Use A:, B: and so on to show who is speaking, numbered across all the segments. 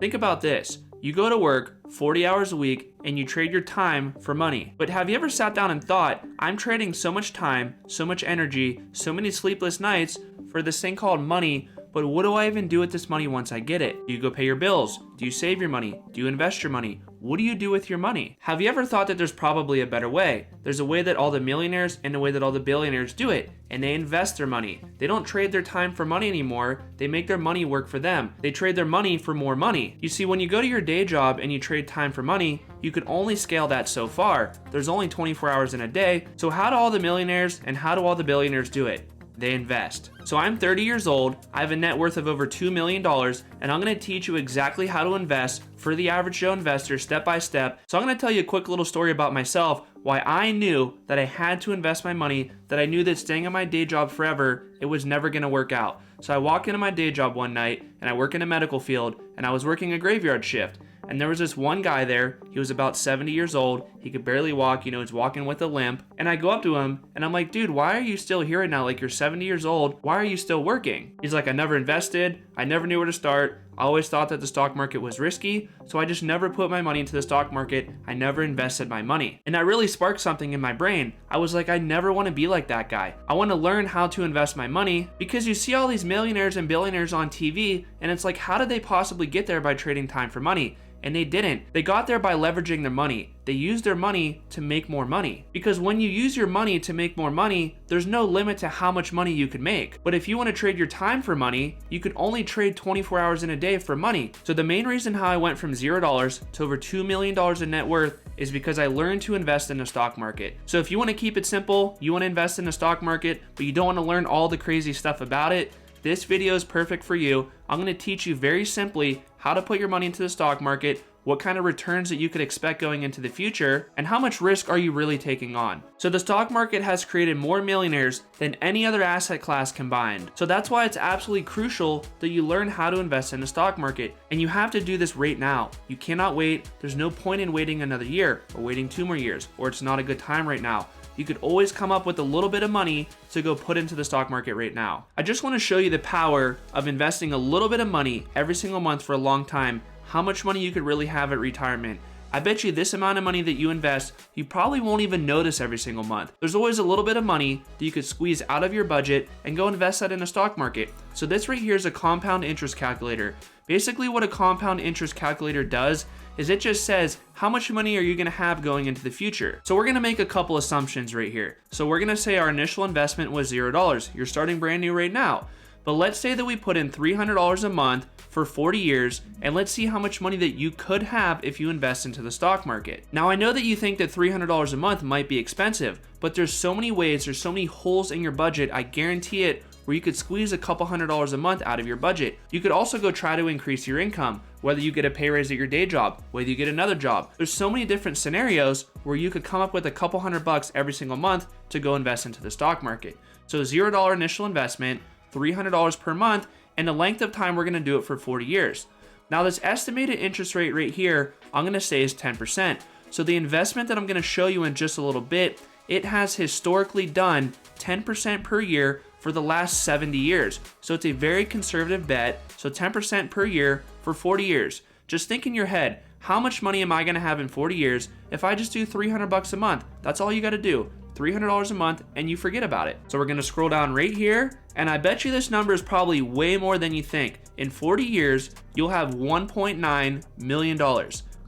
A: Think about this. You go to work 40 hours a week and you trade your time for money. But have you ever sat down and thought, I'm trading so much time, so much energy, so many sleepless nights for this thing called money, but what do I even do with this money once I get it? Do you go pay your bills? Do you save your money? Do you invest your money? What do you do with your money? Have you ever thought that there's probably a better way? There's a way that all the millionaires and a way that all the billionaires do it, and they invest their money. They don't trade their time for money anymore. They make their money work for them. They trade their money for more money. You see, when you go to your day job and you trade time for money, you can only scale that so far. There's only 24 hours in a day. So how do all the millionaires and how do all the billionaires do it? They invest. So I'm 30 years old, I have a net worth of over $2 million, and I'm gonna teach you exactly how to invest for the average Joe investor step by step. So I'm gonna tell you a quick little story about myself, why I knew that I had to invest my money, that I knew that staying at my day job forever, it was never gonna work out. So I walk into my day job one night, and I work in a medical field, and I was working a graveyard shift. And there was this one guy there, he was about 70 years old, he could barely walk, he's walking with a limp. And I go up to him and I'm like, dude, why are you still here right now? Like, you're 70 years old, why are you still working? He's like, I never invested, I never knew where to start. I always thought that the stock market was risky, so I just never put my money into the stock market. I never invested my money. And that really sparked something in my brain. I was like, I never want to be like that guy. I want to learn how to invest my money, because you see all these millionaires and billionaires on TV, and it's like, how did they possibly get there by trading time for money? And they didn't. They got there by leveraging their money. They used their money to make more money. Because when you use your money to make more money, there's no limit to how much money you can make. But if you want to trade your time for money, you can only trade 24 hours in a day for money. So the main reason how I went from $0 to over $2 million in net worth is because I learned to invest in the stock market. So if you want to keep it simple, you want to invest in the stock market, but you don't want to learn all the crazy stuff about it, this video is perfect for you. I'm going to teach you very simply how to put your money into the stock market, what kind of returns that you could expect going into the future, and how much risk are you really taking on. So the stock market has created more millionaires than any other asset class combined. So that's why it's absolutely crucial that you learn how to invest in the stock market. And you have to do this right now. You cannot wait. There's no point in waiting another year or waiting 2 more years, or it's not a good time right now. You could always come up with a little bit of money to go put into the stock market right now. I just want to show you the power of investing a little bit of money every single month for a long time, how much money you could really have at retirement. I bet you this amount of money that you invest, you probably won't even notice every single month. There's always a little bit of money that you could squeeze out of your budget and go invest that in a stock market. So this right here is a compound interest calculator. Basically what a compound interest calculator does is it just says how much money are you gonna have going into the future. So we're gonna make a couple assumptions right here. So we're gonna say our initial investment was $0. You're starting brand new right now. But let's say that we put in $300 a month for 40 years, and let's see how much money that you could have if you invest into the stock market. Now I know that you think that $300 a month might be expensive, but there's so many ways, there's so many holes in your budget, I guarantee it, where you could squeeze a couple $100s a month out of your budget. You could also go try to increase your income, whether you get a pay raise at your day job, whether you get another job. There's so many different scenarios where you could come up with a couple $100 every single month to go invest into the stock market. So $0 initial investment, $300 per month, and the length of time we're gonna do it for 40 years. Now this estimated interest rate right here, I'm gonna say is 10%. So the investment that I'm gonna show you in just a little bit, it has historically done 10% per year for the last 70 years. So it's a very conservative bet. So 10% per year for 40 years. Just think in your head, how much money am I gonna have in 40 years if I just do $300 a month? That's all you gotta do. $300 a month and you forget about it. So we're gonna scroll down right here, and I bet you this number is probably way more than you think. In 40 years, you'll have $1.9 million.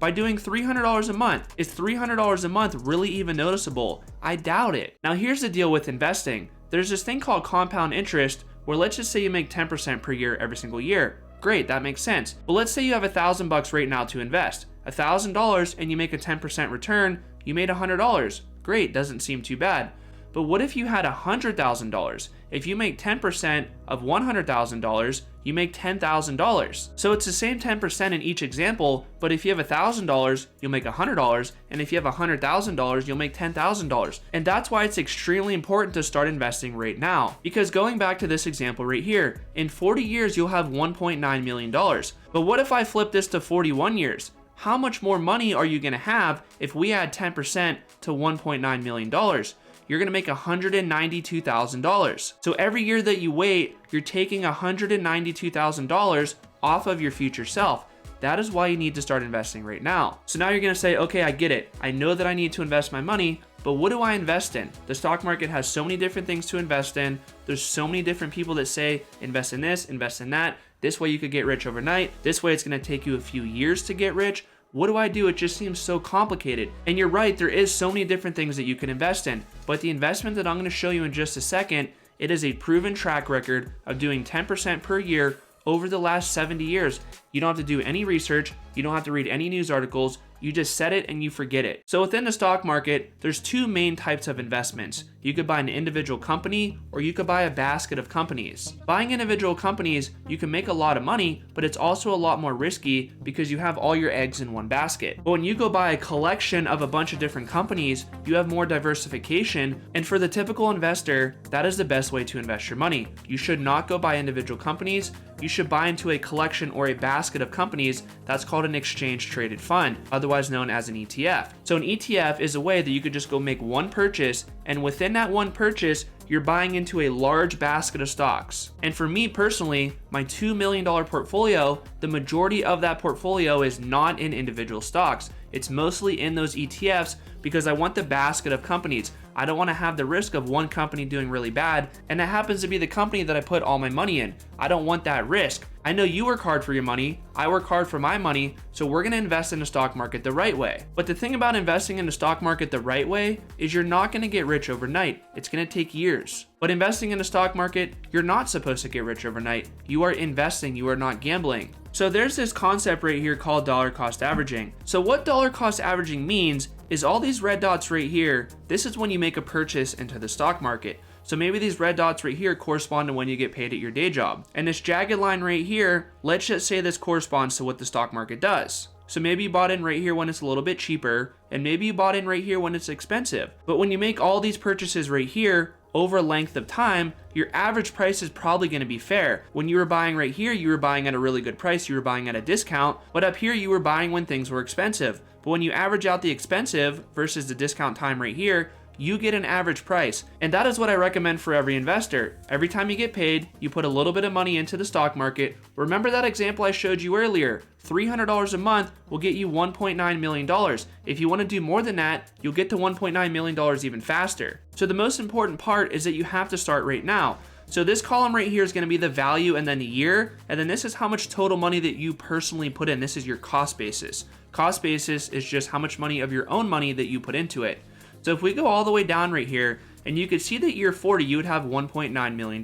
A: By doing $300 a month, is $300 a month really even noticeable? I doubt it. Now here's the deal with investing. There's this thing called compound interest, where let's just say you make 10% per year every single year. Great, that makes sense. But let's say you have $1,000 right now to invest. $1,000 and you make a 10% return, you made $100. Great, doesn't seem too bad. But what if you had $100,000? If you make 10% of $100,000, you make $10,000. So it's the same 10% in each example, but if you have $1,000, you'll make $100, and if you have $100,000, you'll make $10,000. And that's why it's extremely important to start investing right now. Because going back to this example right here, in 40 years, you'll have $1.9 million. But what if I flip this to 41 years? How much more money are you gonna have if we add 10% to $1.9 million? You're gonna make $192,000. So every year that you wait, you're taking $192,000 off of your future self. That is why you need to start investing right now. So now you're gonna say, okay, I get it. I know that I need to invest my money, but what do I invest in? The stock market has so many different things to invest in. There's so many different people that say, invest in this, invest in that. This way you could get rich overnight. This way it's gonna take you a few years to get rich. What do I do? It just seems so complicated. And you're right, there is so many different things that you can invest in. But the investment that I'm gonna show you in just a second, it is a proven track record of doing 10% per year over the last 70 years. You don't have to do any research. You don't have to read any news articles. You just set it and you forget it. So within the stock market, there's two main types of investments. You could buy an individual company or you could buy a basket of companies. Buying individual companies, you can make a lot of money, but it's also a lot more risky because you have all your eggs in one basket. But when you go buy a collection of a bunch of different companies, you have more diversification. And for the typical investor, that is the best way to invest your money. You should not go buy individual companies. You should buy into a collection or a basket of companies. That's called an exchange traded fund, otherwise known as an ETF. So an ETF is a way that you could just go make one purchase, and within that one purchase, you're buying into a large basket of stocks. And for me personally, my $2 million portfolio, the majority of that portfolio is not in individual stocks. It's mostly in those ETFs because I want the basket of companies. I don't want to have the risk of one company doing really bad, and that happens to be the company that I put all my money in. I don't want that risk. I know you work hard for your money, I work hard for my money, so we're gonna invest in the stock market the right way. But the thing about investing in the stock market the right way is you're not gonna get rich overnight. It's gonna take years. But investing in the stock market, you're not supposed to get rich overnight. You are investing, you are not gambling. So there's this concept right here called dollar cost averaging. So what dollar cost averaging means is all these red dots right here, this is when you make a purchase into the stock market. So maybe these red dots right here correspond to when you get paid at your day job. And this jagged line right here, let's just say this corresponds to what the stock market does. So maybe you bought in right here when it's a little bit cheaper, and maybe you bought in right here when it's expensive. But when you make all these purchases right here, over a length of time, your average price is probably going to be fair. When you were buying right here, you were buying at a really good price, you were buying at a discount, but up here you were buying when things were expensive. But when you average out the expensive versus the discount time right here, you get an average price. And that is what I recommend for every investor. Every time you get paid, you put a little bit of money into the stock market. Remember that example I showed you earlier? $300 a month will get you $1.9 million. If you want to do more than that, you'll get to $1.9 million even faster. So the most important part is that you have to start right now. So this column right here is going to be the value and then the year. And then this is how much total money that you personally put in. This is your cost basis. Cost basis is just how much money of your own money that you put into it. So if we go all the way down right here, and you could see that year 40, you would have $1.9 million.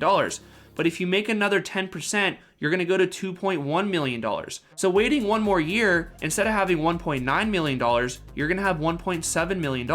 A: But if you make another 10%, you're gonna go to $2.1 million. So waiting one more year, instead of having $1.9 million, you're gonna have $1.7 million.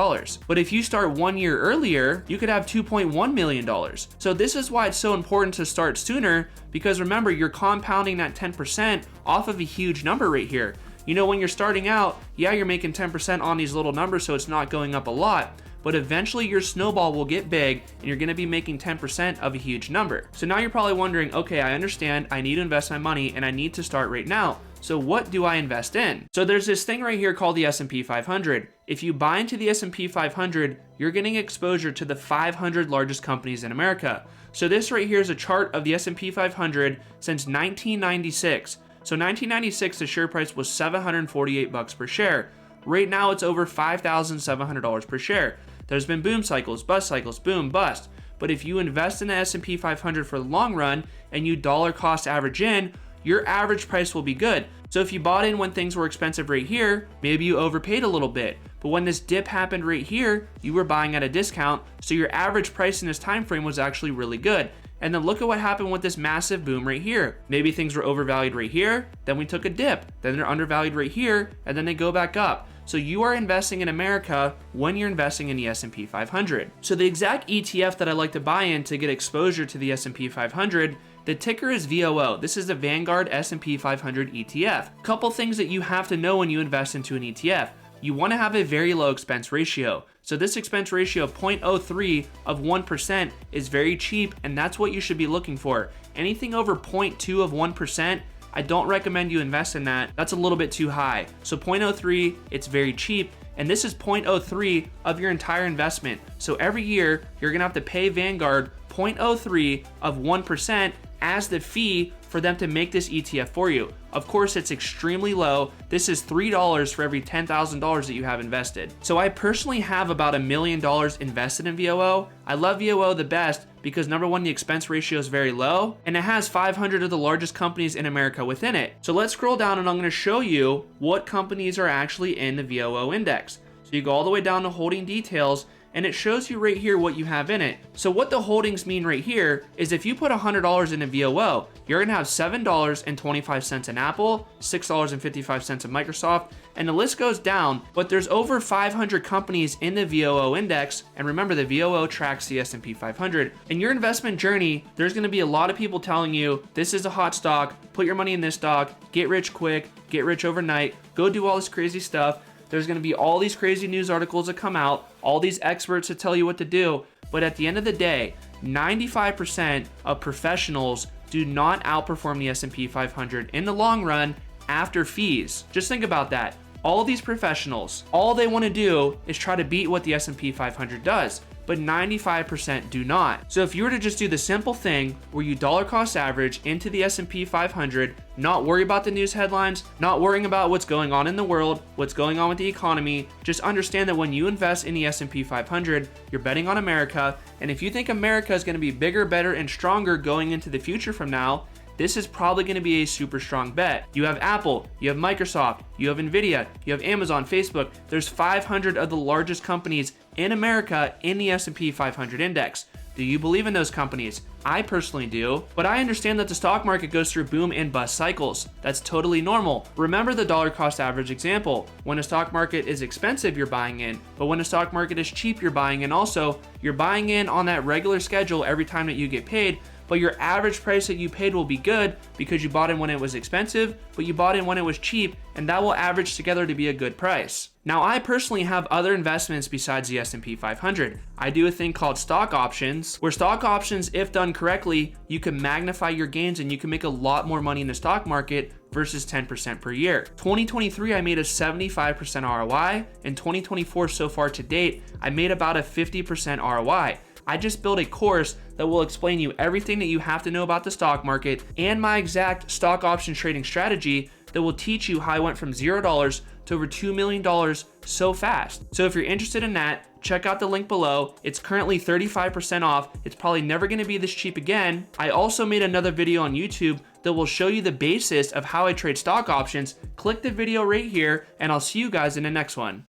A: But if you start 1 year earlier, you could have $2.1 million. So this is why it's so important to start sooner, because remember, you're compounding that 10% off of a huge number right here. You know, when you're starting out, yeah, you're making 10% on these little numbers, so it's not going up a lot, but eventually your snowball will get big and you're gonna be making 10% of a huge number. So now you're probably wondering, okay, I understand, I need to invest my money and I need to start right now. So what do I invest in? So there's this thing right here called the S&P 500. If you buy into the S&P 500, you're getting exposure to the 500 largest companies in America. So this right here is a chart of the S&P 500 since 1996. So 1996, the share price was $748 per share. Right now, it's over $5,700 per share. There's been boom cycles, bust cycles, boom, bust. But if you invest in the S&P 500 for the long run and you dollar cost average in, your average price will be good. So if you bought in when things were expensive right here, maybe you overpaid a little bit. But when this dip happened right here, you were buying at a discount, so your average price in this time frame was actually really good. And then look at what happened with this massive boom right here. Maybe things were overvalued right here, then we took a dip, then they're undervalued right here, and then they go back up. So you are investing in America when you're investing in the S&P 500. So the exact ETF that I like to buy in to get exposure to the S&P 500, the ticker is VOO. This is the Vanguard S&P 500 ETF. Couple things that you have to know when you invest into an ETF. You want to have a very low expense ratio. So this expense ratio of 0.03 of 1% is very cheap, and that's what you should be looking for. Anything over 0.2 of 1%, I don't recommend you invest in that. That's a little bit too high. So 0.03, it's very cheap, and this is 0.03 of your entire investment. So every year, you're gonna have to pay Vanguard 0.03 of 1% as the fee for them to make this ETF for you. Of course, it's extremely low. This is $3 for every $10,000 that you have invested. So I personally have about $1 million invested in VOO. I love VOO the best because number one, the expense ratio is very low and it has 500 of the largest companies in America within it. So let's scroll down and I'm going to show you what companies are actually in the VOO index. So you go all the way down to holding details and it shows you right here what you have in it. So what the holdings mean right here is if you put $100 in a VOO, you're gonna have $7.25 in Apple, $6.55 in Microsoft, and the list goes down, but there's over 500 companies in the VOO index, and remember the VOO tracks the S&P 500. In your investment journey, there's gonna be a lot of people telling you, this is a hot stock, put your money in this stock, get rich quick, get rich overnight, go do all this crazy stuff. There's gonna be all these crazy news articles that come out, all these experts that tell you what to do, but at the end of the day, 95% of professionals do not outperform the S&P 500 in the long run after fees. Just think about that. All these professionals, all they wanna do is try to beat what the S&P 500 does, but 95% do not. So if you were to just do the simple thing where you dollar cost average into the S&P 500, not worry about the news headlines, not worrying about what's going on in the world, what's going on with the economy, just understand that when you invest in the S&P 500, you're betting on America, and if you think America is gonna be bigger, better, and stronger going into the future from now, this is probably going to be a super strong bet. You have Apple, you have Microsoft, you have Nvidia, you have Amazon, Facebook. There's 500 of the largest companies in America in the S&P 500 index. Do you believe in those companies? I personally do, but I understand that the stock market goes through boom and bust cycles. That's totally normal. Remember the dollar cost average example. When a stock market is expensive, you're buying in, but when a stock market is cheap, you're buying in also. You're buying in on that regular schedule every time that you get paid, but your average price that you paid will be good because you bought in when it was expensive, but you bought in when it was cheap, and that will average together to be a good price. Now, I personally have other investments besides the S&P 500. I do a thing called stock options, where stock options, if done correctly, you can magnify your gains and you can make a lot more money in the stock market versus 10% per year. 2023, I made a 75% ROI. In 2024 so far to date, I made about a 50% ROI. I just built a course that will explain you everything that you have to know about the stock market and my exact stock option trading strategy that will teach you how I went from $0 to over $2 million so fast. So if you're interested in that, check out the link below. It's currently 35% off. It's probably never gonna be this cheap again. I also made another video on YouTube that will show you the basis of how I trade stock options. Click the video right here and I'll see you guys in the next one.